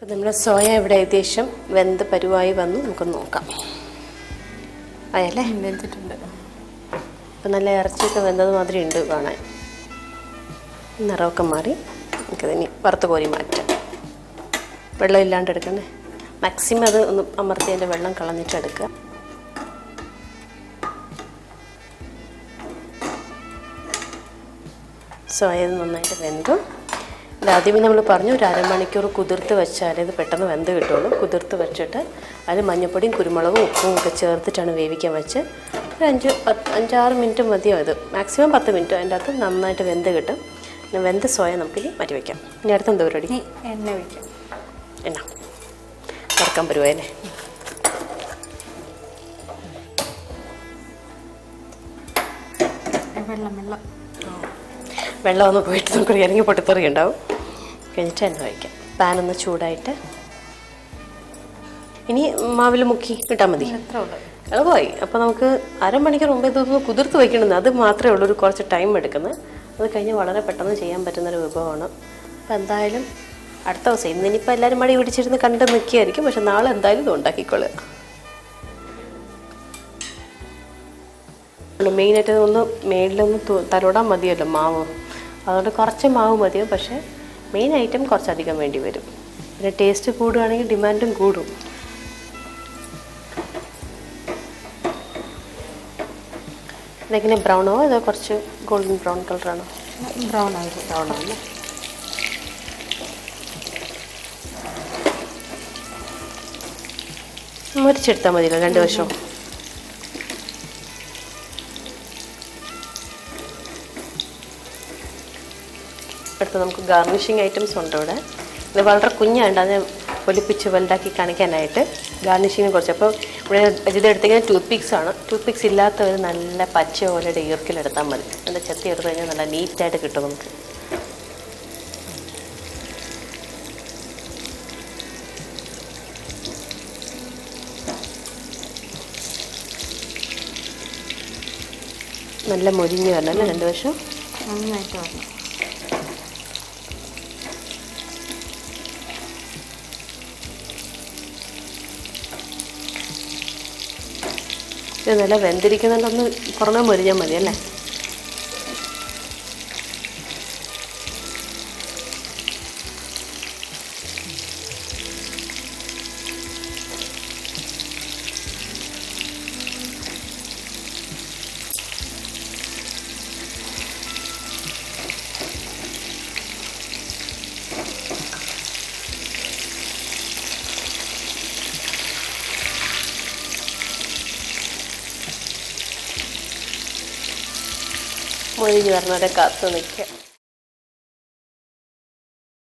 അപ്പോൾ നമ്മുടെ സോയ ഇവിടെ ഏകദേശം വെന്ത് പരുവായി വന്നു. നമുക്കൊന്ന് നോക്കാം. ആയല്ലേ? വെന്തിട്ടുണ്ട്. ഇപ്പം നല്ല ഇറച്ചിയൊക്കെ വെന്തത് മാതിരി ഉണ്ട് കാണാൻ. നിറമൊക്കെ മാറി നമുക്കതിനി വറുത്ത് കോരി മാറ്റാം. വെള്ളം ഇല്ലാണ്ട് എടുക്കണേ. മാക്സിമം അത് ഒന്ന് അമർത്തി അതിൻ്റെ വെള്ളം കളഞ്ഞിട്ട് എടുക്കുക. സോയ നന്നായിട്ട് വെന്തു. ആദ്യമേ നമ്മൾ പറഞ്ഞു ഒരു അരമണിക്കൂർ കുതിർത്ത് വെച്ചാൽ ഇത് പെട്ടെന്ന് വെന്ത് കിട്ടുള്ളൂ. കുതിർത്ത് വെച്ചിട്ട് അതിൽ മഞ്ഞൾപ്പൊടിയും കുരുമുളകും ഉപ്പും ഒക്കെ ചേർത്തിട്ടാണ് വേവിക്കാൻ വെച്ച് ഒരു 5-6 മിനിറ്റ് മതിയോ. ഇത് മാക്സിമം 10 മിനിറ്റ്. അതിൻ്റെ അകത്ത് നന്നായിട്ട് വെന്ത് കിട്ടും. പിന്നെ വെന്ത സോയ നമുക്കിനി മാറ്റി വയ്ക്കാം. ഇനി അടുത്ത് എന്താ പരിപാടി? എണ്ണ ഒഴിക്കാം. എണ്ണ വറുക്കാൻ പരുവല്ലേ? വെള്ളം ഒന്ന് പോയിട്ട് നമുക്ക് ഇറങ്ങി പൊട്ടിത്തെറി ഉണ്ടാവും. കഴിഞ്ഞിട്ട് എണ്ണ ഒഴിക്കാം. പാനൊന്ന് ചൂടായിട്ട് ഇനി മാവിൽ മുക്കി ഇട്ടാൽ മതി. എളുപ്പമായി. അപ്പോൾ നമുക്ക് അരമണിക്കൂർ മുമ്പേ ഇതൊന്ന് കുതിർത്ത് വയ്ക്കണമെന്ന്. അത് മാത്രമേ ഉള്ളൂ ഒരു കുറച്ച് ടൈം എടുക്കുന്നത്. അത് കഴിഞ്ഞ് വളരെ പെട്ടെന്ന് ചെയ്യാൻ പറ്റുന്നൊരു വിഭവമാണ്. അപ്പോൾ എന്തായാലും അടുത്ത ദിവസം ഇന്നിപ്പോൾ എല്ലാവരും മടി പിടിച്ചിരുന്ന് കണ്ട് നിൽക്കുകയായിരിക്കും. പക്ഷെ നാളെ എന്തായാലും ഇത് ഉണ്ടാക്കിക്കൊള്ളുക. മെയിനായിട്ട് ഒന്ന് മേളിലൊന്ന് തലോടാൻ മതിയല്ലോ മാവ്. അതുകൊണ്ട് കുറച്ച് മാവ് മതിയോ. പക്ഷേ മെയിൻ ഐറ്റം കുറച്ചധികം വേണ്ടി വരും. പിന്നെ ടേസ്റ്റ് കൂടുകയാണെങ്കിൽ ഡിമാൻഡും കൂടും. ഇതെങ്ങനെ ബ്രൗണോ അതോ കുറച്ച് ഗോൾഡൻ ബ്രൗൺ കളറാണോ? ബ്രൗൺ ആണല്ലേ? മുരിച്ചെടുത്താൽ മതിയല്ലോ 2 വശവും. അടുത്ത് നമുക്ക് ഗാർണിഷിങ് ഐറ്റംസ് ഉണ്ട് ഇവിടെ. ഇത് വളരെ കുഞ്ഞാണ്ട് അതിനെ പൊലിപ്പിച്ച് വലുതാക്കി കാണിക്കാനായിട്ട് ഗാർണിഷിങ്ങിനെ കുറച്ച്. അപ്പോൾ ഇവിടെ ഇതെടുത്തിങ്ങനെ ടൂത്ത് പിക്സ് ആണ്. ടൂത്ത് പിക്സ് ഇല്ലാത്തവർ നല്ല പച്ച പോലെ ഈർക്കിലെടുത്താൽ മതി. അതിൻ്റെ ചെത്തി എടുത്ത് കഴിഞ്ഞാൽ നല്ല നീറ്റായിട്ട് കിട്ടും നമുക്ക്. നല്ല മൊരിഞ്ഞ് വരണം അല്ലേ? 2 വശം നന്നായിട്ട് വരണം. ഇത് നല്ല വെന്തിരിക്കുന്നുണ്ടൊന്ന് പുറമേ മൊരിഞ്ഞാൽ മതി അല്ലേ? മൊഴിഞ്ഞ് വരണവരെ കാത്തു നിൽക്കുക.